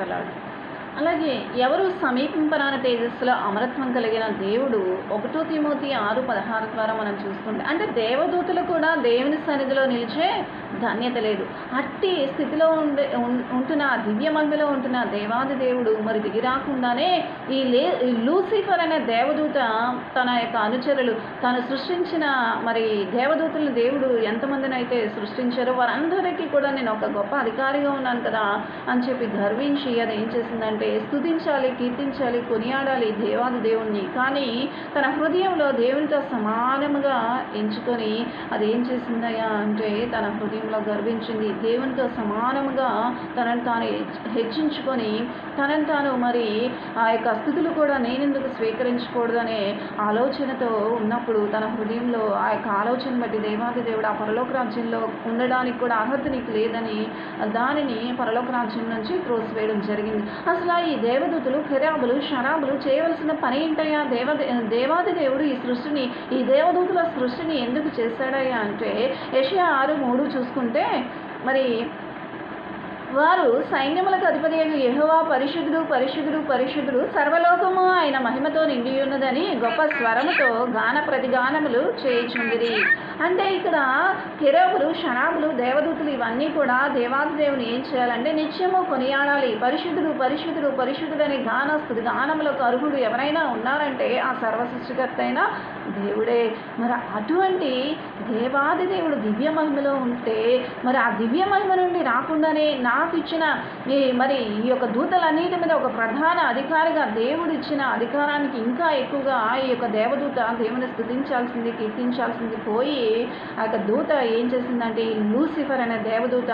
ప్రైస్తలాడు. అలాగే ఎవరు సమీపింపరాని తేజస్సులో అమరత్వం కలిగిన దేవుడు 1 తిమోతి 6:16 ద్వారా మనం చూసుకుంటే, అంటే దేవదూతలు కూడా దేవుని సన్నిధిలో నిలిచే ధన్యత లేదు. అట్టి స్థితిలో ఉంటున్న దివ్య మహిమలో ఉంటున్న దేవాది దేవుడు మరి దిగిరాకుండానే ఈ లూసిఫర్ అనే దేవదూత తన యొక్క అనుచరులు తను సృష్టించిన మరి దేవదూతలను దేవుడు ఎంతమందిని అయితే సృష్టించారో వారందరికీ కూడా నేను ఒక గొప్ప అధికారిగా ఉన్నాను కదా అని చెప్పి గర్వించి అది ఏం చేసిందంటే స్తుతించాలి, కీర్తించాలి, కొనియాడాలి దేవాది దేవుణ్ణి. కానీ తన హృదయంలో దేవునితో సమానముగా ఎంచుకొని అది ఏం చేసిందయ్యా అంటే తన హృదయంలో గర్వించింది. దేవునితో సమానముగా తనను తాను హెచ్చించుకొని తనను తాను మరి ఆ యొక్క స్థుతులు కూడా నేనెందుకు స్వీకరించకూడదనే ఆలోచనతో ఉన్నప్పుడు తన హృదయంలో ఆ యొక్క ఆలోచన బట్టి దేవాది దేవుడు ఆ పరలోక రాజ్యంలో ఉండడానికి కూడా అర్హత నీకు లేదని దానిని పరలోక రాజ్యం నుంచి త్రోసివేయడం జరిగింది. అసలు ఈ దేవదూతలు కెరాబులు షరాబులు చేయవలసిన పని ఏంటయ్యా? దేవాది దేవుడు ఈ సృష్టిని ఈ దేవదూతుల సృష్టిని ఎందుకు చేశాడయ్యా అంటే యెషయా 6:3 చూసుకుంటే మరి వారు సైన్యములకు అధిపతి అయిన యెహోవా పరిశుద్ధుడు పరిశుద్ధుడు పరిశుద్ధుడు సర్వలోకము ఆయన మహిమతో నిండి ఉన్నదని గొప్ప స్వరముతో గాన ప్రతిగానములు చేయుచుండిరి. అంటే ఇక్కడ కెరూబులు షరాబులు దేవదూతలు ఇవన్నీ కూడా దేవాది దేవుని ఏం చేయాలంటే నిత్యము కొనియాడాలి. పరిశుద్ధుడు పరిశుద్ధుడు పరిశుద్ధుడు అని గానస్తుడు గానములకు అర్హుడు ఎవరైనా ఉన్నారంటే ఆ సర్వసృష్టికర్త అయిన దేవుడే. మరి అటువంటి దేవాది దేవుడు దివ్య మహిమలో ఉంటే మరి ఆ దివ్య మహిమ నుండి రాకుండానే నాకు ఇచ్చిన మరి ఈ యొక్క దూతలన్నిటి మీద ఒక ప్రధాన అధికారిగా దేవుడు ఇచ్చిన అధికారానికి ఇంకా ఎక్కువగా ఈ యొక్క దేవదూత దేవుని స్తుతించాల్సింది, కీర్తించాల్సింది పోయి ఆ యొక్క దూత ఏం చేసిందంటే ఈ లూసిఫర్ అనే దేవదూత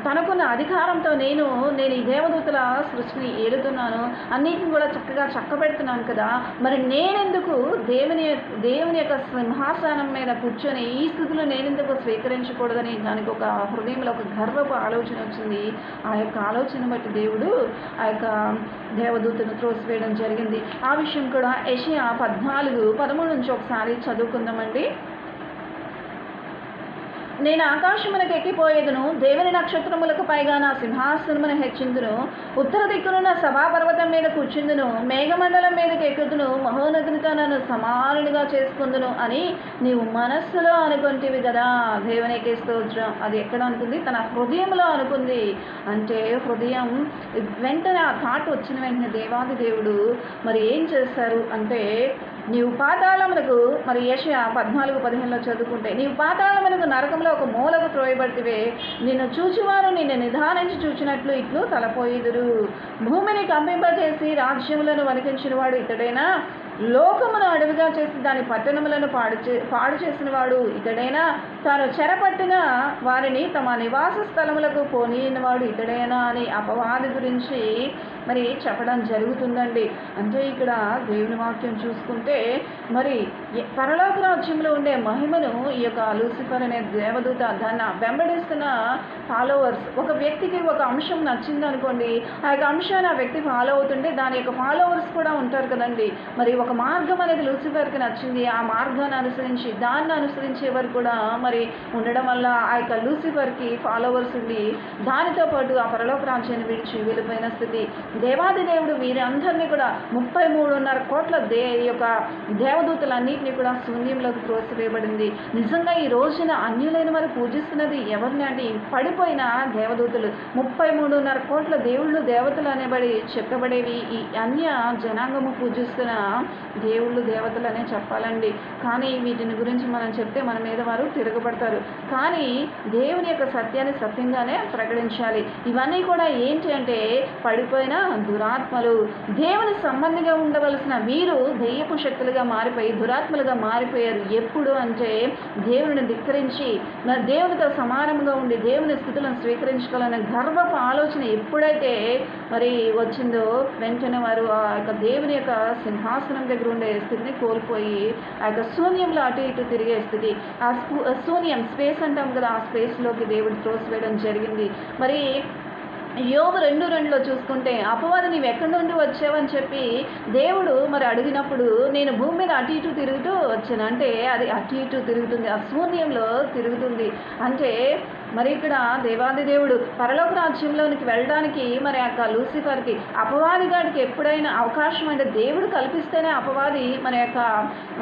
తనకున్న అధికారంతో నేను ఈ దేవదూతల సృష్టిని ఏలుతున్నాను, అన్నిటిని కూడా చక్కగా చక్కబెడుతున్నాను కదా, మరి నేనెందుకు దేవుని యొక్క సింహాసనం మీద కూర్చొని ఈ స్థితిలో నేనెందుకు స్వీకరించకూడదని దానికి ఒక హృదయంలో ఒక గర్వపు ఆలోచన వచ్చింది. ఆ యొక్క ఆలోచన బట్టి దేవుడు ఆ యొక్క దేవదూతను త్రోసివేయడం జరిగింది. ఆ విషయం కూడా యెషయా 14:13 నుంచి ఒకసారి చదువుకుందామండి. నేను ఆకాశమునకు ఎక్కిపోయేదును, దేవుని నక్షత్రములకు పైగా నా సింహాసనమును హెచ్చిందును, ఉత్తర దిక్కునున్న సభాపర్వతం మీద కూర్చుందును, మేఘమండలం మీదకి ఎక్కుదును, మహోన్నతునితో నన్ను సమానునిగా చేసుకుందును అని నీవు మనస్సులో అనుకుంటేవి కదా. దేవునికి స్తోత్రం. అది ఎక్కడ అనుకుంది? తన హృదయంలో అనుకుంది. అంటే హృదయం వెంటనే ఆ థాట్ వచ్చిన వెంటనే దేవాది దేవుడు మరి ఏం చేస్తారు అంటే నీవు పాతాళమునకు మరి యెషయా 14:15 చదువుకుంటే నీవు పాతాళమునకు నరకంలో ఒక మూలకు త్రోయబడితివే, నిన్ను చూచివారు నిన్ను నిదానించి చూచినట్లు ఇట్లు తలపోయిదురు. భూమిని కంపింపజేసి రాజ్యములను వణికించిన వాడు ఇతడైనా, లోకమును అడవిగా చేసి దాని పట్టణములను పాడు చేసిన వాడు ఇతడైనా, తాను చెరపట్టిన వారిని తమ నివాస స్థలములకు పోనీయనివాడు ఇతడైనా అని అపవాది గురించి మరి చెప్పడం జరుగుతుందండి. అంటే ఇక్కడ దేవుని వాక్యం చూసుకుంటే మరి పరలోక రాజ్యంలో ఉండే మహిమను ఈ యొక్క లూసిఫర్ అనే దేవదూత దాన్ని వెంబడిస్తున్న ఫాలోవర్స్, ఒక వ్యక్తికి ఒక అంశం నచ్చింది అనుకోండి, ఆ యొక్క అంశాన్ని ఆ వ్యక్తి ఫాలో అవుతుంటే దాని యొక్క ఫాలోవర్స్ కూడా ఉంటారు కదండి. మరి ఒక మార్గం అనేది లూసిఫర్కి నచ్చింది, ఆ మార్గాన్ని అనుసరించి దాన్ని అనుసరించే వారు కూడా మరి ఉండడం వల్ల ఆ యొక్క లూసిఫర్కి ఫాలోవర్స్ ఉండి దానితో పాటు ఆ పరలోక రాజ్యాన్ని విడిచి వెళ్ళిపోయిన స్థితి. దేవాది దేవుడు వీరందరినీ కూడా 33.5 కోట్ల యొక్క దేవదూతలన్నింటినీ కూడా శూన్యంలోకి త్రోసివేయబడింది. నిజంగా ఈ రోజున అన్యులైన వారు పూజిస్తున్నది ఎవరిని అంటే పడిపోయిన దేవదూతలు. 33.5 కోట్ల దేవుళ్ళు దేవతలు అనేబడి చెప్పబడేవి ఈ అన్య జనాంగము పూజిస్తున్న దేవుళ్ళు దేవతలు అనే చెప్పాలండి. కానీ వీటిని గురించి మనం చెప్తే మన మీద వారు తిరగబడతారు. కానీ దేవుని యొక్క సత్యాన్ని సత్యంగానే ప్రకటించాలి. ఇవన్నీ కూడా ఏంటి అంటే పడిపోయిన దురాత్మలు. దేవుని సంబంధిగా ఉండవలసిన వీరు దెయ్యపు శక్తులుగా మారిపోయి దురాత్మలుగా మారిపోయారు. ఎప్పుడు అంటే దేవుని ధిక్కరించి దేవునితో సమానంగా ఉండి దేవుని స్థితులను స్వీకరించుకోవాలనే గర్వపు ఆలోచన ఎప్పుడైతే మరి వచ్చిందో వెంటనే వారు ఆ యొక్క దేవుని యొక్క సింహాసనం దగ్గర ఉండే స్థితిని కోల్పోయి ఆ యొక్క శూన్యంలో అటు ఇటు తిరిగే స్థితి, ఆ శూన్యం స్పేస్ అంటాం కదా, ఆ స్పేస్లోకి దేవుడు త్రోసివేయడం జరిగింది. మరి యోబు 2:2 చూసుకుంటే అపవాది నీవు ఎక్కడి నుండి వచ్చావని చెప్పి దేవుడు మరి అడిగినప్పుడు నేను భూమి మీద అటు ఇటు తిరుగుతూ వచ్చాను. అంటే అది అటు ఇటు తిరుగుతుంది, ఆ శూన్యంలో తిరుగుతుంది. అంటే మరి ఇక్కడ దేవాది దేవుడు పరలోక రాజ్యంలోనికి వెళ్ళడానికి మరి యొక్క లూసిఫర్కి అపవాది గాడికి ఎప్పుడైనా అవకాశం అంటే దేవుడు కల్పిస్తేనే అపవాది మన యొక్క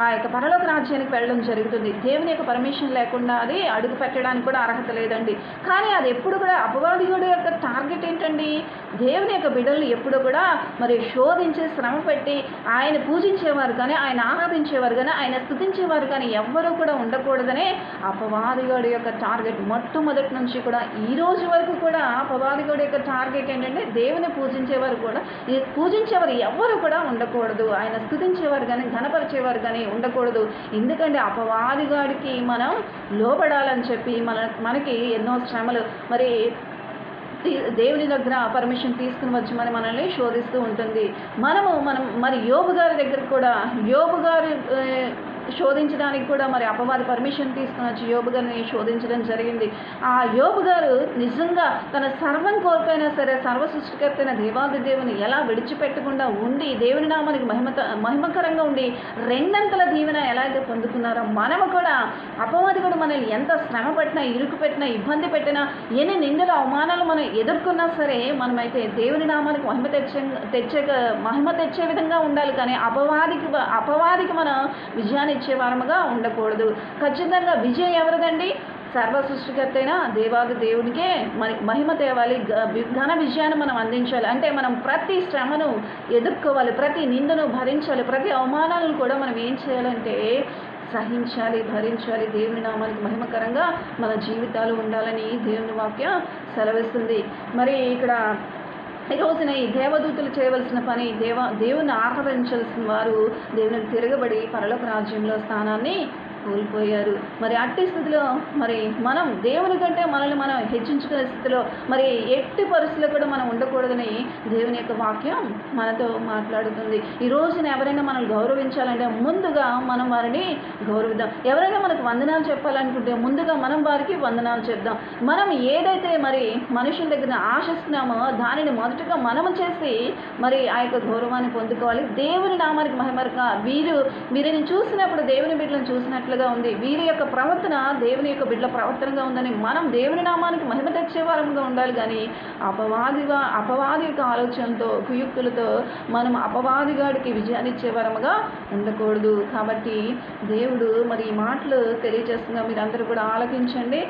ఆ యొక్క పరలోక రాజ్యానికి వెళ్ళడం జరుగుతుంది. దేవుని యొక్క పర్మిషన్ లేకుండా అది అడుగు పెట్టడానికి కూడా అర్హత లేదండి. కానీ అది ఎప్పుడు కూడా అపవాది గాడి యొక్క టార్గెట్ ఏంటండి? దేవుని యొక్క బిడ్డలు ఎప్పుడు కూడా మరి శోధించి శ్రమ పెట్టి ఆయన పూజించేవారు కానీ, ఆయన ఆరాధించేవారు కానీ, ఆయన స్తుతించేవారు కానీ ఎవ్వరూ కూడా ఉండకూడదనే అపవాదిగాడి యొక్క టార్గెట్. మొట్టమొదటి నుంచి కూడా ఈ రోజు వరకు కూడా అపవాదిగాడి యొక్క టార్గెట్ ఏంటంటే దేవుని పూజించేవారు కూడా, పూజించేవారు ఎవ్వరు కూడా ఉండకూడదు, ఆయన స్తుతించేవారు కానీ ఘనపరిచేవారు కానీ ఉండకూడదు. ఎందుకంటే అపవాదిగాడికి మనం లోబడాలని చెప్పి మనకి ఎన్నో శ్రమలు మరి దేవుని దగ్గర పర్మిషన్ తీసుకుని వచ్చి మనల్ని శోధిస్తూ ఉంటుంది. మనం మరి యోబు గారి దగ్గర కూడా యోబు గారు శోధించడానికి కూడా మరి అపవాది పర్మిషన్ తీసుకుని వచ్చి యోబు గారిని శోధించడం జరిగింది. ఆ యోబు గారు నిజంగా తన సర్వం కోల్పోయినా సరే సర్వ సృష్టికర్తైన దేవాది దేవుని ఎలా విడిచిపెట్టకుండా ఉండి దేవుని నామానికి మహిమకరంగా ఉండి రెండంతల దీవెన ఎలా అయితే పొందుకున్నారో మనము కూడా అపవాది కూడా మనల్ని ఎంత శ్రమ పెట్టినా, ఇరుకు పెట్టినా, ఇబ్బంది పెట్టినా, ఎన్ని నిందలు అవమానాలు మనం ఎదుర్కొన్నా సరే మనమైతే దేవుని నామానికి మహిమ తెచ్చే విధంగా ఉండాలి. కానీ అపవాదికి మనం విజయాన్ని ఇచ్చే వారముగా ఉండకూడదు. ఖచ్చితంగా విజయం ఎవరిదండి? సర్వ సృష్టికర్త అయిన దేవాది దేవునికే మహిమ తేవాలి, ఘన విజయాన్ని మనం అందించాలి. అంటే మనం ప్రతి శ్రమను ఎదుర్కోవాలి, ప్రతి నిందను భరించాలి, ప్రతి అవమానాలను కూడా మనం ఏం చేయాలంటే సహించాలి, భరించాలి. దేవుని నామానికి మహిమకరంగా మన జీవితాలు ఉండాలని దేవుని వాక్యం సెలవిస్తుంది. మరి ఇక్కడ ఈ రోజున ఈ దేవదూతలు చేయవలసిన పని దేవుని ఆరాధించాల్సిన వారు దేవునికి తిరగబడి పరలోక రాజ్యంలో స్థానాన్ని కోల్పోయారు. మరి అట్టి స్థితిలో మరి మనం దేవుని కంటే మనల్ని మనం హెచ్చించుకునే స్థితిలో మరి ఎట్టి పరిస్థితుల్లో కూడా మనం ఉండకూడదని దేవుని యొక్క వాక్యం మనతో మాట్లాడుతుంది. ఈ రోజున ఎవరైనా మనల్ని గౌరవించాలంటే ముందుగా మనం వారిని గౌరవిద్దాం. ఎవరైనా మనకు వందనాలు చెప్పాలనుకుంటే ముందుగా మనం వారికి వందనాలు చెప్దాం. మనం ఏదైతే మరి మనుషుల దగ్గర ఆశిస్తున్నామో దానిని మొదటగా మనము చేసి మరి ఆ యొక్క గౌరవాన్ని పొందుకోవాలి. దేవుని నామానికి మహిమగా వీరిని చూసినప్పుడు దేవుని బిడ్డలను చూసినట్లు ఉంది, వీరి యొక్క ప్రవర్తన దేవుని యొక్క బిడ్డల ప్రవర్తనగా ఉందని మనం దేవుని నామానికి మహిమ తెచ్చేవారంగా ఉండాలి. కానీ అపవాది యొక్క ఆలోచనతో కుయుక్తులతో మనం అపవాదిగాడికి విజయాన్ని ఇచ్చేవారముగా ఉండకూడదు. కాబట్టి దేవుడు మరి ఈ మాటలు తెలియజేస్తున్నా మీరందరూ కూడా ఆలకించండి.